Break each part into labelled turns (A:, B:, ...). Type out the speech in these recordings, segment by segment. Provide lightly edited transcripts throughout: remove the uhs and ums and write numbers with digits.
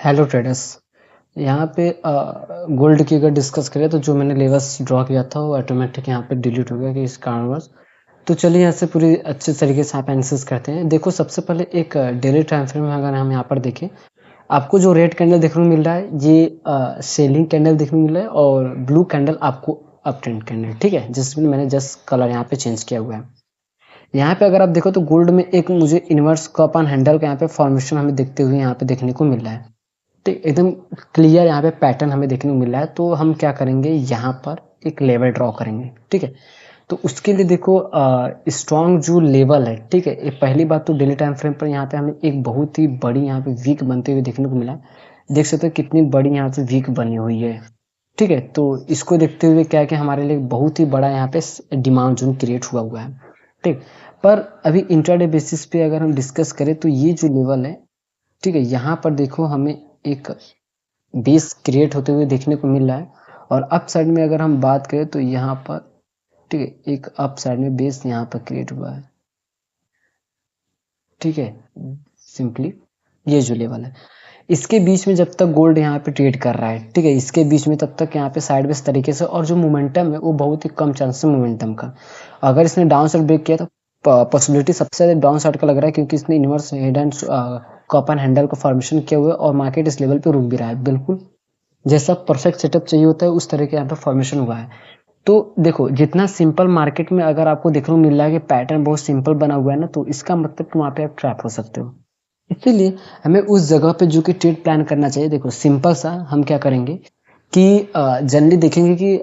A: Hello traders. यहाँ पे gold की अगर डिस्कस करें तो जो मैंने लेवल्स ड्रॉ किया था वो ऑटोमेटिक यहाँ पे डिलीट हो गया कि इस कारणवश। तो चलिए यहाँ से पूरी अच्छे तरीके से आप एनालिसिस करते हैं। देखो सबसे पहले एक डेली टाइम फ्रेम में अगर हम यहाँ पर देखें, आपको जो रेड कैंडल देखने को मिल रहा है ये सेलिंग कैंडल देखने को मिल रहा है और ब्लू कैंडल आपको अप ट्रेंड कैंडल, ठीक है, जिसमें मैंने जस्ट कलर यहाँ पे चेंज किया हुआ है। यहाँ पे अगर आप देखो तो गोल्ड में एक मुझे इन्वर्स कप ऑन हैंडल का यहाँ पे फॉर्मेशन हमें देखते हुए यहाँ पे देखने को मिल रहा है। ठीक, एकदम क्लियर यहाँ पे पैटर्न हमें देखने को मिल रहा है। तो हम क्या करेंगे, यहाँ पर एक लेवल ड्रॉ करेंगे, ठीक है। तो उसके लिए देखो स्ट्रॉन्ग जो लेवल है, ठीक है, ये पहली बात तो डेली टाइम फ्रेम पर यहाँ पे हमें एक बहुत ही बड़ी यहाँ पे वीक बनते हुए देखने को मिला है। देख सकते हो कितनी बड़ी यहाँ से वीक बनी हुई है, ठीक है। तो इसको देखते हुए क्या है कि हमारे लिए बहुत ही बड़ा यहाँ पे डिमांड जोन क्रिएट हुआ हुआ है, ठीक। पर अभी इंट्राडे बेसिस पे अगर हम डिस्कस करें तो ये जो लेवल है, ठीक है, यहाँ पर देखो हमें एक बेस क्रिएट होते हुए देखने को मिल रहा है। और अप साइड में अगर हम बात करें तो यहाँ पर, ठीक है, एक अप साइड में बेस यहाँ पर क्रिएट हुआ है, ठीक है। सिंपली ये जो लेवल है, इसके बीच में जब तक गोल्ड यहाँ पे ट्रेड कर रहा है, ठीक है, इसके बीच में तब तक यहाँ पे साइडवेज तरीके से, और जो मोमेंटम है वो बहुत ही कम चांस है मोमेंटम का। अगर इसने डाउन साइड ब्रेक किया तो पॉसिबिलिटी सबसे ज्यादा डाउन साइड का लग रहा है, क्योंकि इसने inverse head and cup and handle का फॉर्मेशन किया हुआ है और मार्केट इस लेवल पे रुक भी रहा है। बिल्कुल जैसा परफेक्ट सेटअप चाहिए होता है उस तरह के यहाँ पे फॉर्मेशन हुआ है। तो देखो जितना सिंपल मार्केट में अगर आपको देखने को मिल रहा है कि पैटर्न बहुत सिंपल बना हुआ है ना, तो इसका मतलब कि वहाँ पे आप ट्रैप हो सकते हो। इसीलिए हमें उस जगह पे जो कि ट्रेड प्लान करना चाहिए। देखो सिंपल सा हम क्या करेंगे कि जनरली देखेंगे कि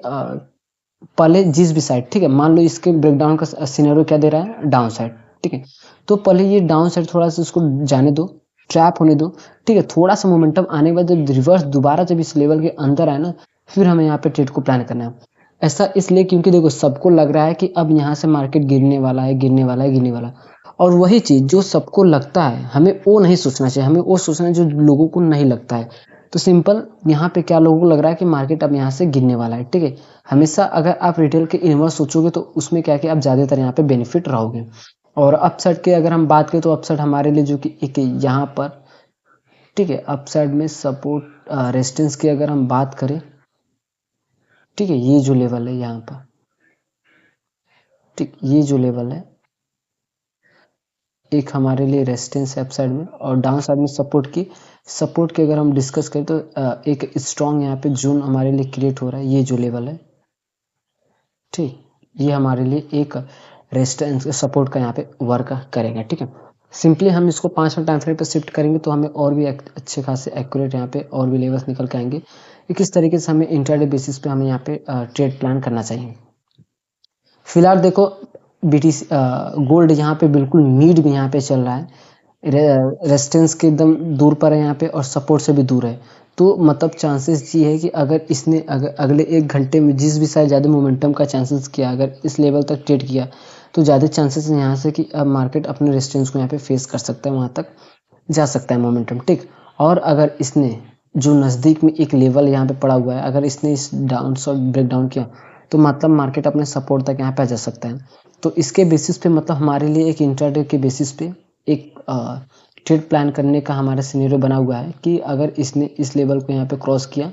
A: पहले जिस भी साइड, ठीक है, मान लो इसके ब्रेकडाउन का सिनेरियो क्या दे रहा है, डाउन साइड, ठीक है। तो पहले ये डाउन साइड थोड़ा सा उसको जाने दो, ट्रैप होने दो, ठीक है। थोड़ा सा मोमेंटम आने के बाद जब रिवर्स दोबारा जब इस लेवल के अंदर आए ना, फिर हमें यहाँ पे ट्रेड को प्लान करना है। ऐसा इसलिए क्योंकि देखो सबको लग रहा है कि अब यहाँ से मार्केट गिरने वाला है, गिरने वाला है, गिरने वाला है। और वही चीज जो सबको लगता है हमें वो नहीं सोचना चाहिए, हमें वो सोचना है जो लोगों को नहीं लगता है। तो सिंपल यहाँ पे क्या लोगों को लग रहा है कि मार्केट अब यहाँ से गिरने वाला है, ठीक है। हमेशा अगर आप रिटेल के इन्वर्स सोचोगे तो उसमें क्या है कि आप ज्यादातर यहाँ पे बेनिफिट रहोगे। और अपसाइड की अगर हम बात करें तो अपसाइड हमारे लिए जो कि एक यहाँ पर, ठीक है, अपसाइड में सपोर्ट रेजिस्टेंस की अगर हम बात करें, ठीक है, ये जो लेवल है यहाँ पर, ठीक, ये जो लेवल है एक हमारे लिए रेजिस्टेंस है अपसाइड में, और डाउन साइड में सपोर्ट की अगर हम डिस्कस करें तो एक स्ट्रॉन्ग यहाँ पे जोन हमारे लिए क्रिएट हो रहा है, ये जो लेवल है, ठीक, ये हमारे लिए एक रेजिस्टेंस सपोर्ट का यहाँ पे वर्क करेगा, ठीक है। सिंपली हम इसको 5 मिनट टाइम फ्रेम पे शिफ्ट करेंगे तो हमें और भी अच्छे खासे एक्यूरेट यहाँ पे और भी लेवल्स निकल के आएंगे कि किस तरीके से हमें इंट्राडे बेसिस पे हमें यहाँ पे ट्रेड प्लान करना चाहिए। फिलहाल देखो बीटीसी गोल्ड यहाँ पे बिल्कुल मीड में यहाँ पे चल रहा है, रेजिस्टेंस के एकदम दूर पर है यहाँ पे और सपोर्ट से भी दूर है। तो मतलब चांसेस ये है कि अगर इसने अगले 1 घंटे में जिस भी साइड ज़्यादा मोमेंटम का चांसेस किया, अगर इस लेवल तक ट्रेड किया, तो ज़्यादा चांसेस हैं यहाँ से कि अब मार्केट अपने रेजिस्टेंस को यहाँ पे फेस कर सकता है, वहाँ तक जा सकता है मोमेंटम, ठीक। और अगर इसने जो नज़दीक में एक लेवल यहाँ पे पड़ा हुआ है, अगर इसने इस डाउन साइड ब्रेक डाउन किया तो मतलब मार्केट अपने सपोर्ट तक यहाँ पे आ जा सकता है। तो इसके बेसिस पे मतलब हमारे लिए एक इंट्राडे के बेसिस पे एक ट्रेड प्लान करने का हमारा सिनेरियो बना हुआ है कि अगर इसने इस लेवल को यहाँ पे क्रॉस किया,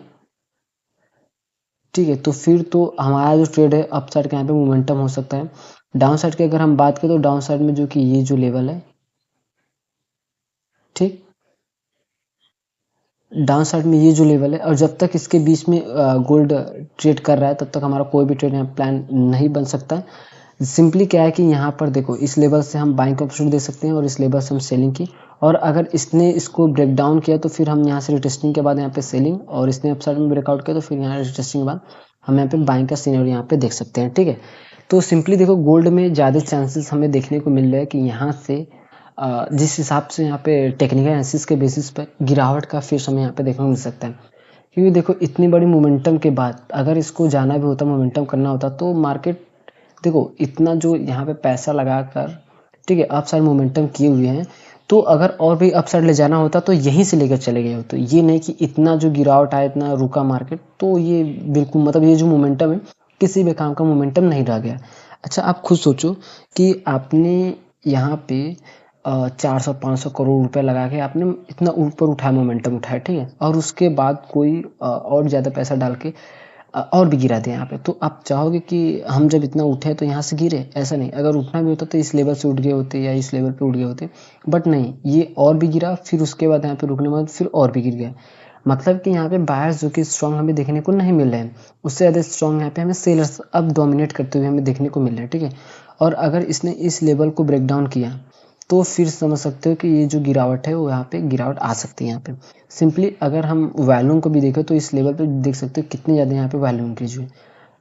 A: ठीक है, तो फिर तो हमारा जो ट्रेड है अप साइड का यहाँ पे मोमेंटम हो सकता है। डाउन साइड की अगर हम बात करें तो डाउन साइड में जो कि ये जो लेवल है, ठीक, डाउन साइड में ये जो लेवल है, और जब तक इसके बीच में गोल्ड ट्रेड कर रहा है तब तक हमारा कोई भी ट्रेड यहाँ प्लान नहीं बन सकता है। सिंपली क्या है कि यहाँ पर देखो इस लेवल से हम बाइंग ऑप्शन दे सकते हैं और इस लेवल से हम सेलिंग की, और अगर इसने इसको ब्रेक डाउन किया तो फिर हम यहाँ से रिटेस्टिंग के बाद यहाँ पे सेलिंग, और इसने अपसाइड में ब्रेकआउट किया तो फिर यहाँ रिटेस्टिंग के बाद हम यहाँ पे बाइंग का सीनियर यहाँ पे देख सकते हैं, ठीक है। तो सिंपली देखो गोल्ड में ज़्यादा चांसेस हमें देखने को मिल रहे हैं कि यहाँ से जिस हिसाब से यहाँ पे टेक्निकल एनालिसिस के बेसिस पर गिरावट का फेस हमें यहाँ पे देखने को मिल सकता है। क्योंकि देखो इतनी बड़ी मोमेंटम के बाद अगर इसको जाना भी होता, मोमेंटम करना होता, तो मार्केट देखो इतना जो यहाँ पे पैसा लगाकर, ठीक है, अपसाइड मोमेंटम किए हुए हैं, तो अगर और भी अपसाइड ले जाना होता तो यहीं से लेकर चले गए होते। ये नहीं कि इतना जो गिरावट आया, इतना रुका मार्केट, तो ये बिल्कुल मतलब ये जो मोमेंटम है किसी भी काम का मोमेंटम नहीं रह गया। अच्छा आप खुद सोचो कि आपने यहाँ पे 400-500 करोड़ रुपए लगा के आपने इतना ऊपर उठाया, मोमेंटम उठाया, ठीक है? और उसके बाद कोई और ज़्यादा पैसा डाल के और भी गिरा दिया यहाँ पे। तो आप चाहोगे कि हम जब इतना उठे तो यहाँ से गिरे? ऐसा नहीं, अगर उठना भी होता तो इस लेवल से उठ गए होते या इस लेवल पे उठ गए होते, बट नहीं, ये और भी गिरा, फिर उसके बाद यहाँ पे रुकने के बाद फिर और भी गिर गया। मतलब कि यहाँ पे बायर्स जो कि स्ट्रॉन्ग हमें देखने को नहीं मिल रहे हैं, उससे ज़्यादा स्ट्रॉन्ग यहाँ पे हमें सेलर्स अब डोमिनेट करते हुए हमें देखने को मिल रहे हैं, ठीक है? और अगर इसने इस लेवल को ब्रेक डाउन किया, तो फिर समझ सकते हो कि ये जो गिरावट है वो यहाँ पे गिरावट आ सकती है यहाँ पे। सिंपली अगर हम वॉल्यूम को भी देखें तो इस लेवल पे देख सकते हो कितनी ज़्यादा यहाँ पे वॉल्यूम इंक्रीज हुई।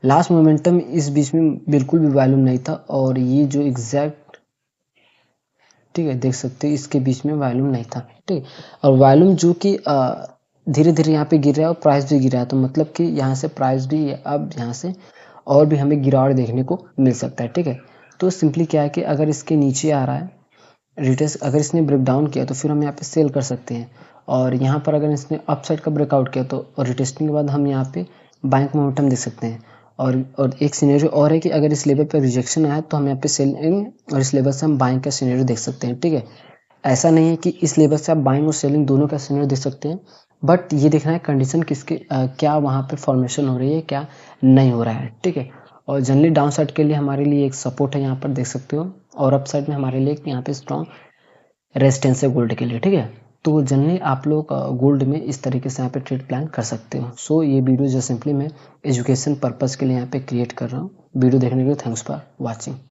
A: लास्ट मोमेंटम इस बीच में बिल्कुल भी वॉल्यूम नहीं था और ये जो एग्जैक्ट, ठीक है, देख सकते हो इसके बीच में वॉल्यूम नहीं था, ठीक है? और वॉल्यूम जो कि धीरे-धीरे यहाँ पे गिर रहा है और प्राइस भी गिर रहा है, तो मतलब कि यहाँ से प्राइस भी अब यहाँ से और भी हमें गिरावट देखने को मिल सकता है, ठीक है? तो सिंपली क्या है कि अगर इसके नीचे आ रहा है रिटेस्ट, अगर इसने ब्रेक डाउन किया तो फिर हम यहाँ पे सेल कर सकते हैं, और यहाँ पर अगर इसने अपसाइड का ब्रेकआउट किया तो रिटेस्टिंग के बाद हम यहाँ पे बाइंग मोमेंटम देख सकते हैं। और एक सिनेरियो और है कि अगर इस लेवल पे रिजेक्शन आया तो हम यहाँ पे सेल करेंगे और इस लेवल से हम बाइंग का सिनेरियो देख सकते हैं, ठीक है? ऐसा नहीं है कि इस लेवल से आप बाइंग और सेलिंग दोनों का सिनेरियो देख सकते हैं, बट ये देखना है कंडीशन किसके क्या वहाँ पे फॉर्मेशन हो रही है, क्या नहीं हो रहा है, ठीक है? और जनरली डाउन साइड के लिए हमारे लिए एक सपोर्ट है, यहाँ पर देख सकते हो, और अप साइड में हमारे लिए यहाँ पे स्ट्रॉन्ग रेजिस्टेंस है गोल्ड के लिए, ठीक है? तो जनरली आप लोग गोल्ड में इस तरीके से यहाँ पे ट्रेड प्लान कर सकते हो। सो ये वीडियो जो सिंपली मैं एजुकेशन पर्पज़ के लिए यहाँ पे क्रिएट कर रहा हूँ। वीडियो देखने के लिए थैंक्स फॉर वॉचिंग।